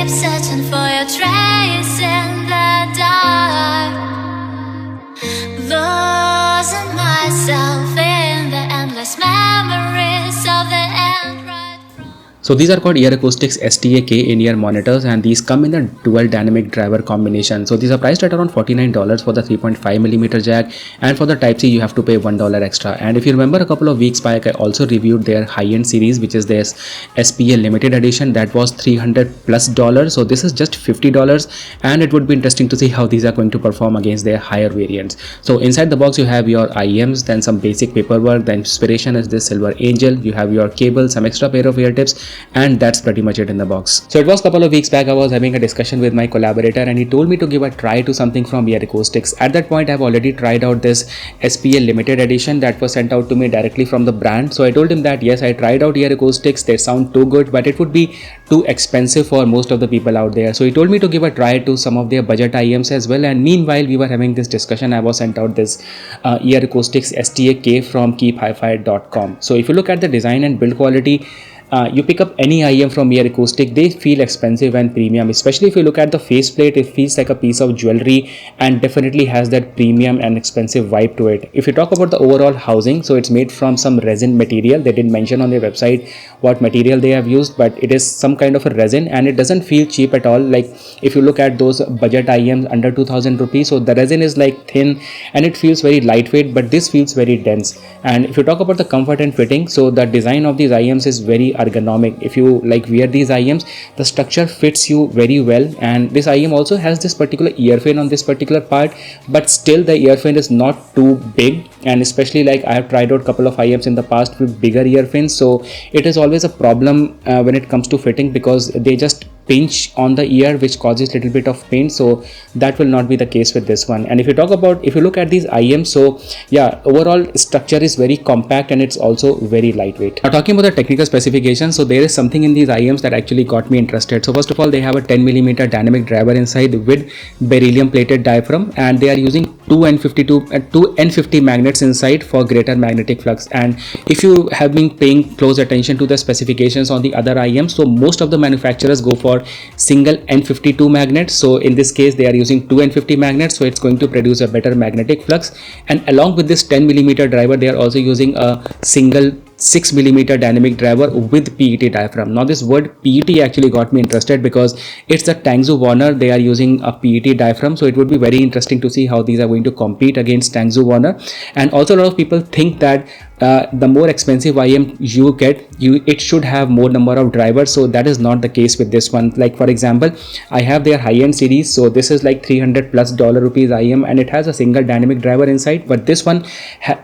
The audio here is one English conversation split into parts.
keep searching for your trace in the dark, losing myself in the endless memories of the end right from. So these are called EarAcoustics STA-K in-ear monitors, and these come in the dual dynamic driver combination. So these are priced at around $49 for the 3.5mm jack, and for the Type-C you have to pay $1 extra. And if you remember, a couple of weeks back I also reviewed their high-end series, which is this SPA limited edition, that was $300+. So this is just $50, and it would be interesting to see how these are going to perform against their higher variants. So inside the box you have your IEMs, then some basic paperwork. The inspiration is this silver angel. You have your cable, some extra pair of ear tips, and that's pretty much it in the box. So it was a couple of weeks back I was having a discussion with my collaborator, and he told me to give a try to something from EarAcoustics. At that point I've already tried out this SPA limited edition that was sent out to me directly from the brand. So I told him that yes, I tried out EarAcoustics, they sound too good, but it would be too expensive for most of the people out there. So he told me to give a try to some of their budget IEMs as well, and meanwhile we were having this discussion, I was sent out this EarAcoustics STA-K from KEEPHIFI.com. So if you look at the design and build quality, you pick up any IEM from EarAcoustic, they feel expensive and premium. Especially if you look at the faceplate, it feels like a piece of jewelry and definitely has that premium and expensive vibe to it. If you talk about the overall housing, so it's made from some resin material. They didn't mention on their website what material they have used, but it is some kind of a resin, and it doesn't feel cheap at all. Like if you look at those budget IEMs under 2000 rupees, so the resin is like thin and it feels very lightweight, but this feels very dense. And if you talk about the comfort and fitting, so the design of these IEMs is very ergonomic. If you like wear these IEMs, the structure fits you very well, and this IEM also has this particular ear fin on this particular part, but still the ear fin is not too big. And especially like I have tried out a couple of IEMs in the past with bigger ear fins, so it is always a problem when it comes to fitting, because they just pinch on the ear, which causes little bit of pain. So that will not be the case with this one. And if you look at these IEMs, so yeah, overall structure is very compact and it's also very lightweight. Now talking about the technical specifications, so there is something in these IEMs that actually got me interested. So first of all, they have a 10mm dynamic driver inside with beryllium plated diaphragm, and they are using two N50 magnets inside for greater magnetic flux. And if you have been paying close attention to the specifications on the other IEMs, so most of the manufacturers go for single N52 magnets. So in this case they are using two N50 magnets, so it's going to produce a better magnetic flux. And along with this 10mm driver, they are also using a single 6mm dynamic driver with PET diaphragm. Now this word PET actually got me interested because it's the TANGZU WANER. They are using a PET diaphragm, so it would be very interesting to see how these are going to compete against TANGZU WANER. And also a lot of people think that the more expensive IEM you get, it should have more number of drivers. So that is not the case with this one. Like for example, I have their high-end series, so this is like $300+ rupees IEM, and it has a single dynamic driver inside, but this one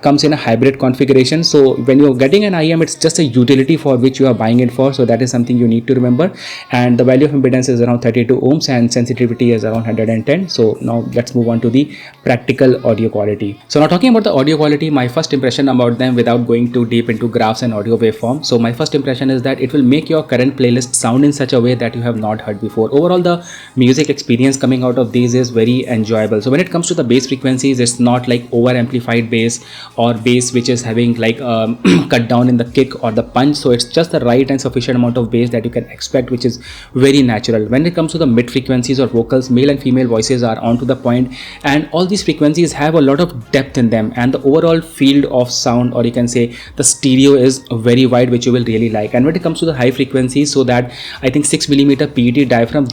comes in a hybrid configuration. So when you're getting an IEM, it's just a utility for which you are buying it for, so that is something you need to remember. And the value of impedance is around 32 ohms and sensitivity is around 110. So now let's move on to the practical audio quality. So now talking about the audio quality, my first impression about them without going too deep into graphs and audio waveform. So my first impression is that it will make your current playlist sound in such a way that you have not heard before. Overall, the music experience coming out of these is very enjoyable. So when it comes to the bass frequencies, it's not like over amplified bass or bass which is having like cut down in the kick or the punch. So it's just the right and sufficient amount of bass that you can expect, which is very natural. When it comes to the mid frequencies or vocals, male and female voices are on to the point, and all these frequencies have a lot of depth in them, and the overall field of sound, or you can say the stereo, is very wide, which you will really like. And when it comes to the high frequencies, so that I think 6mm PET diaphragm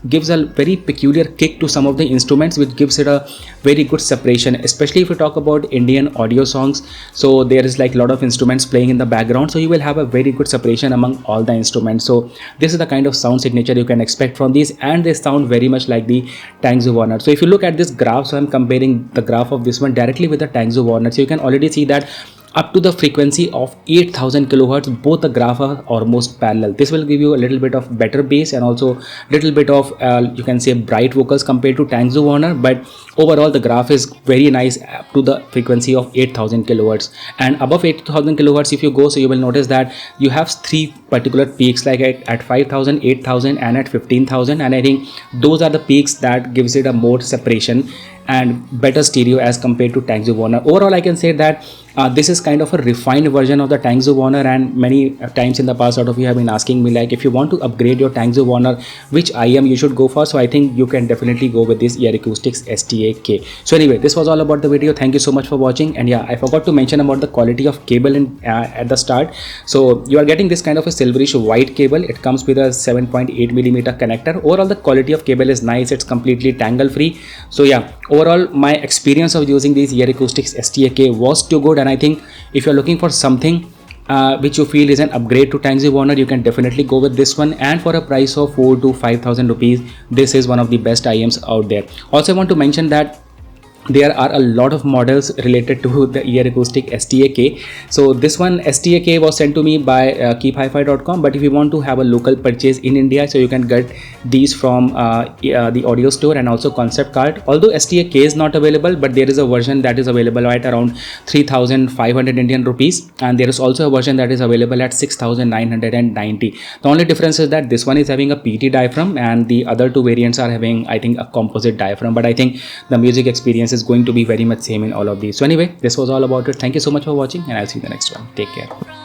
gives a very peculiar kick to some of the instruments, which gives it a very good separation, especially if you talk about Indian audio songs. So there is like a lot of instruments playing in the background, so you will have a very good separation among all the instruments. So this is the kind of sound signature you can expect from these, and they sound very much like the TANGZU WANER. So if you look at this graph, so I'm comparing the graph of this one directly with the TANGZU WANER, so you can already see that up to the frequency of 8000 kilohertz, both the graph are almost parallel. This will give you a little bit of better bass and also little bit of you can say bright vocals compared to TANGZU WANER, but overall the graph is very nice up to the frequency of 8000 kilohertz. And above 8000 kilohertz if you go, so you will notice that you have three particular peaks, like at 5000, 8000 and at 15000, and I think those are the peaks that gives it a more separation. and better stereo as compared to TANGZU WANER. Overall, I can say that this is kind of a refined version of the TANGZU WANER, and many times in the past out of you have been asking me like, if you want to upgrade your TANGZU WANER, which IEM you should go for. So I think you can definitely go with this EarAcoustics STA-K. So anyway, this was all about the video. Thank you so much for watching. And yeah, I forgot to mention about the quality of cable at the start. So you are getting this kind of a silverish white cable. It comes with a 7.8mm connector. Overall, the quality of cable is nice. It's completely tangle free. So yeah, overall my experience of using these EarAcoustics STA-K was too good. And I think if you're looking for something which you feel is an upgrade to TANGZU WANER, you can definitely go with this one. And for a price of 4,000 to 5,000 rupees, this is one of the best IEMs out there. Also, I want to mention that there are a lot of models related to the EarAcoustic STA-K. So this one STA-K was sent to me by KEEPHIFI.com, but if you want to have a local purchase in India, so you can get these from the audio store and also CONCEPTKART. Although STA-K is not available, but there is a version that is available at around 3,500 Indian rupees, and there is also a version that is available at 6,990. The only difference is that this one is having a PT diaphragm and the other two variants are having, I think, a composite diaphragm, but I think the music experience is going to be very much same in all of these. So anyway, this was all about it. Thank you so much for watching, and I'll see you in the next one. Take care.